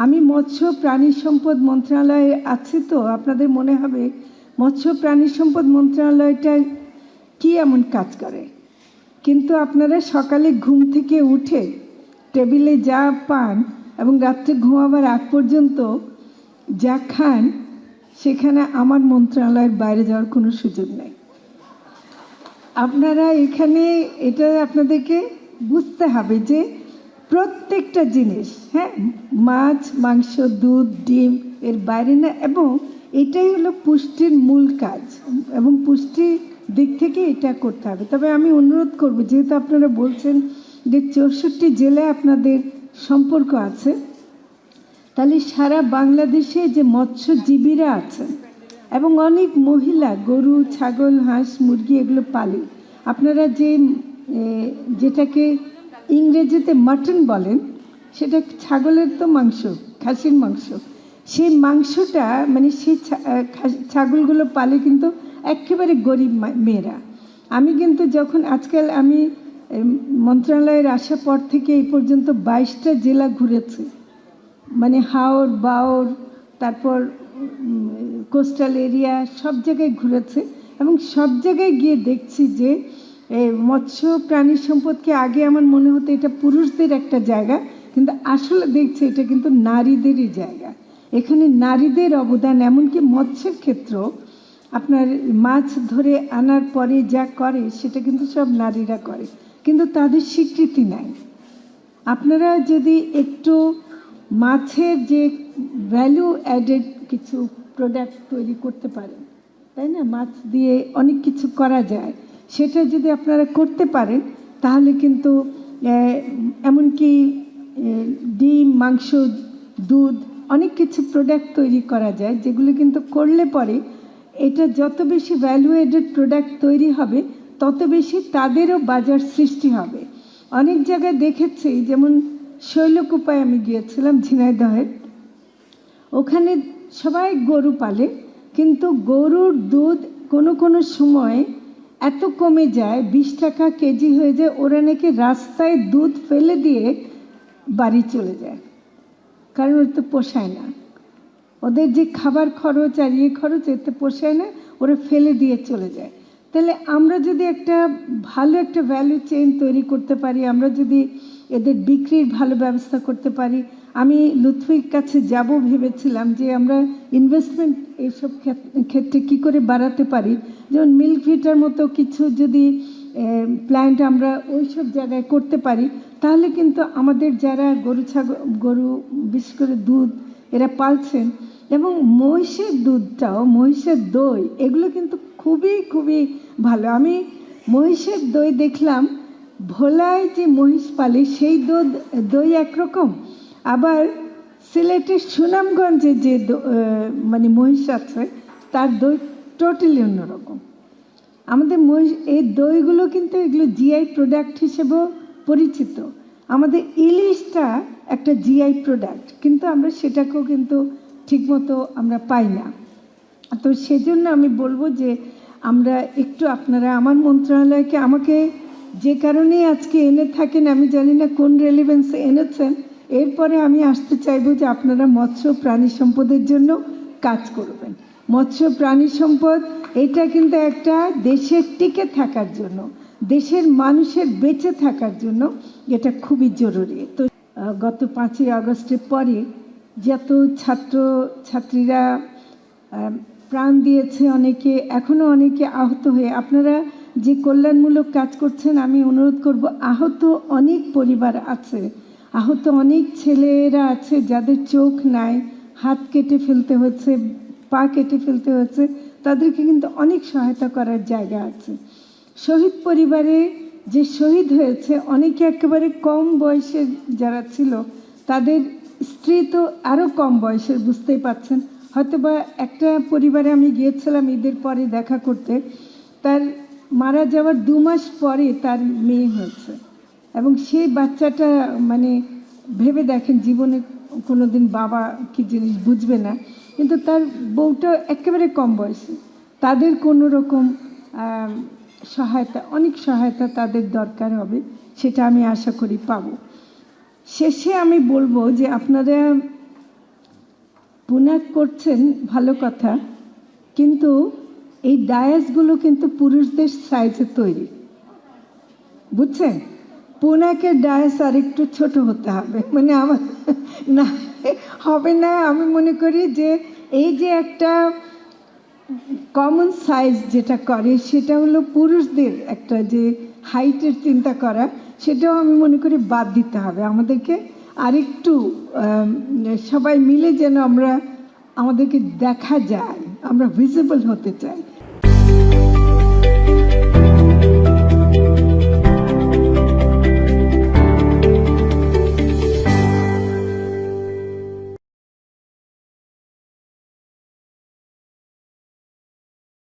আমি মৎস্য প্রাণী সম্পদ মন্ত্রণালয়ে আছি, তো আপনাদের মনে হবে মৎস্য প্রাণী সম্পদ মন্ত্রণালয়টা কি এমন কাজ করে। কিন্তু আপনারা সকালে ঘুম থেকে উঠে টেবিলে যা পান এবং রাত্রে ঘুমাবার আগ পর্যন্ত যা খান, সেখানে আমার মন্ত্রণালয়ের বাইরে যাওয়ার কোনো সুযোগ নেই। আপনারা এখানে এটা আপনাদেরকে বুঝতে হবে যে প্রত্যেকটা জিনিস, হ্যাঁ, মাছ, মাংস, দুধ, ডিম এর বাইরে না, এবং এটাই হলো পুষ্টির মূল কাজ এবং পুষ্টির দিক থেকে এটা করতে হবে। তবে আমি অনুরোধ করব, যেহেতু আপনারা বলছেন যে 64 জেলায় আপনাদের সম্পর্ক আছে, তাহলে সারা বাংলাদেশে যে মৎস্যজীবীরা আছেন এবং অনেক মহিলা গরু, ছাগল, হাঁস, মুরগি এগুলো পালে, আপনারা যেটাকে ইংরেজিতে মাটন বলেন, সেটা ছাগলের তো মাংস, খাসির মাংস। সেই মাংসটা মানে সেই ছাগলগুলো পালে কিন্তু একেবারে গরিব মেয়েরা। আমি কিন্তু যখন আজকাল আমি মন্ত্রণালয়ের আসার পর থেকে এই পর্যন্ত 22টা জেলা ঘুরেছি, মানে হাওর, বাওর, তারপর কোস্টাল এরিয়া, সব জায়গায় ঘুরেছে এবং সব জায়গায় গিয়ে দেখছি যে মৎস্য প্রাণী সম্পদকে আগে আমার মনে হতো এটা পুরুষদের একটা জায়গা, কিন্তু আসলে দেখছি এটা কিন্তু নারীদেরই জায়গা। এখানে নারীদের অবদান, এমনকি মৎস্যের ক্ষেত্রেও আপনার মাছ ধরে আনার পরে যা করে সেটা কিন্তু সব নারীরা করে, কিন্তু তাদের স্বীকৃতি নাই। আপনারা যদি একটু মাছের যে ভ্যালু অ্যাডেড কিছু প্রোডাক্ট তৈরি করতে পারেন, তাই না, মাছ দিয়ে অনেক কিছু করা যায়, সেটা যদি আপনারা করতে পারেন তাহলে কিন্তু এমনকি ডিম, মাংস, দুধ, অনেক কিছু প্রোডাক্ট তৈরি করা যায়, যেগুলো কিন্তু করলে পরে এটা যত বেশি ভ্যালু অ্যাডেড প্রোডাক্ট তৈরি হবে তত বেশি তাদেরও বাজার সৃষ্টি হবে। অনেক জায়গায় দেখেছি, যেমন শৈলকুপায় আমি গিয়েছিলাম ঝিনাইদহের, ওখানে সবাই গরু পালে, কিন্তু গরুর দুধ কোনো সময় এত কমে যায়, 20 টাকা কেজি হয়ে যায়, ওরা নাকি রাস্তায় দুধ ফেলে দিয়ে বাড়ি চলে যায়, কারণ ওর তো পোষায় না, ওদের যে খাবার খরচ আর খরচ এতে পোষায় না, ওরা ফেলে দিয়ে চলে যায়। তাহলে আমরা যদি একটা ভালো একটা ভ্যালু চেইন তৈরি করতে পারি, আমরা যদি এদের বিক্রির ভালো ব্যবস্থা করতে পারি, আমি লুৎফির কাছে যাব ভেবেছিলাম যে আমরা ইনভেস্টমেন্ট এইসব ক্ষেত্রে কি করে বাড়াতে পারি, যেমন মিল্ক ভিটার মতো কিছু যদি প্ল্যান্ট আমরা ওই সব জায়গায় করতে পারি, তাহলে কিন্তু আমাদের যারা গরু বিশেষ করে দুধ এরা পালছেন, এবং মহিষের দুধটাও, মহিষের দই, এগুলো কিন্তু খুবই খুবই ভালো। আমি মহিষের দই দেখলাম, ভোলায় যে মহিষ পালে সেই দই একরকম, আবার সিলেটের সুনামগঞ্জে যে মানে মহিষ আছে তার দই টোটালি অন্যরকম। আমাদের মহিষ এই দইগুলো কিন্তু এগুলো জিআই প্রোডাক্ট হিসেবেও পরিচিত। আমাদের ইলিশটা একটা জিআই প্রোডাক্ট, কিন্তু আমরা সেটাকেও কিন্তু ঠিকমতো আমরা পাই না। তো সেজন্য আমি বলবো যে আমরা একটু, আপনারা আমার মন্ত্রণালয়কে আমাকে যে কারণে আজকে এনে থাকেন, আমি জানি না কোন রেলিভেন্সে এনেছেন, এরপরে আমি আসতে চাইবো যে আপনারা মৎস্য প্রাণী সম্পদের জন্য কাজ করবেন। মৎস্য প্রাণী সম্পদ এটা কিন্তু একটা দেশের টিকে থাকার জন্য, দেশের মানুষের বেঁচে থাকার জন্য এটা খুবই জরুরি। তো গত 5ই আগস্টের পরে যত ছাত্রীরা প্রাণ দিয়েছে, অনেকে এখনও অনেকে আহত হয়ে, আপনারা যে কল্যাণমূলক কাজ করছেন, আমি অনুরোধ করব, আহত অনেক পরিবার আছে, আহত অনেক ছেলেরা আছে যাদের চোখ নাই, হাত কেটে ফেলতে হচ্ছে, পা কেটে ফেলতে হচ্ছে, তাদেরকে কিন্তু অনেক সহায়তা করার জায়গা আছে। শহীদ পরিবারে যে শহীদ হয়েছে, অনেকে একেবারে কম বয়সের যারা ছিল, তাদের স্ত্রী তো আরও কম বয়সের, বুঝতেই পাচ্ছেন। হয়তোবা একটা পরিবারে আমি গিয়েছিলাম ঈদের পরে দেখা করতে, তার মারা যাওয়ার 2 মাস পরে তার মেয়ে হয়েছে, এবং সেই বাচ্চাটা মানে ভেবে দেখেন, জীবনে কোনোদিন বাবা কি জিনিস বুঝবে না, কিন্তু তার বউটা একেবারে কম বয়সী, তাদের কোনো রকম সহায়তা, অনেক সহায়তা তাদের দরকার হবে, সেটা আমি আশা করি পাবো। শেষে আমি বলবো যে আপনারা পুনাক করছেন ভালো কথা, কিন্তু এই ডায়াসগুলো কিন্তু পুরুষদের সাইজে তৈরি, বুঝছেন? পুনাকের ডায়াস আর একটু ছোট হতে হবে, মানে আমার না হবে না। আমি মনে করি যে এই যে একটা কমন সাইজ যেটা করে সেটা হলো পুরুষদের একটা যে হাইটের চিন্তা করা, সেটাও আমি মনে করি বাদ দিতে হবে আমাদেরকে। আরেকটু সবাই মিলে যেন আমাদেরকে দেখা যায়, আমরা ভিজিবল হতে চাই।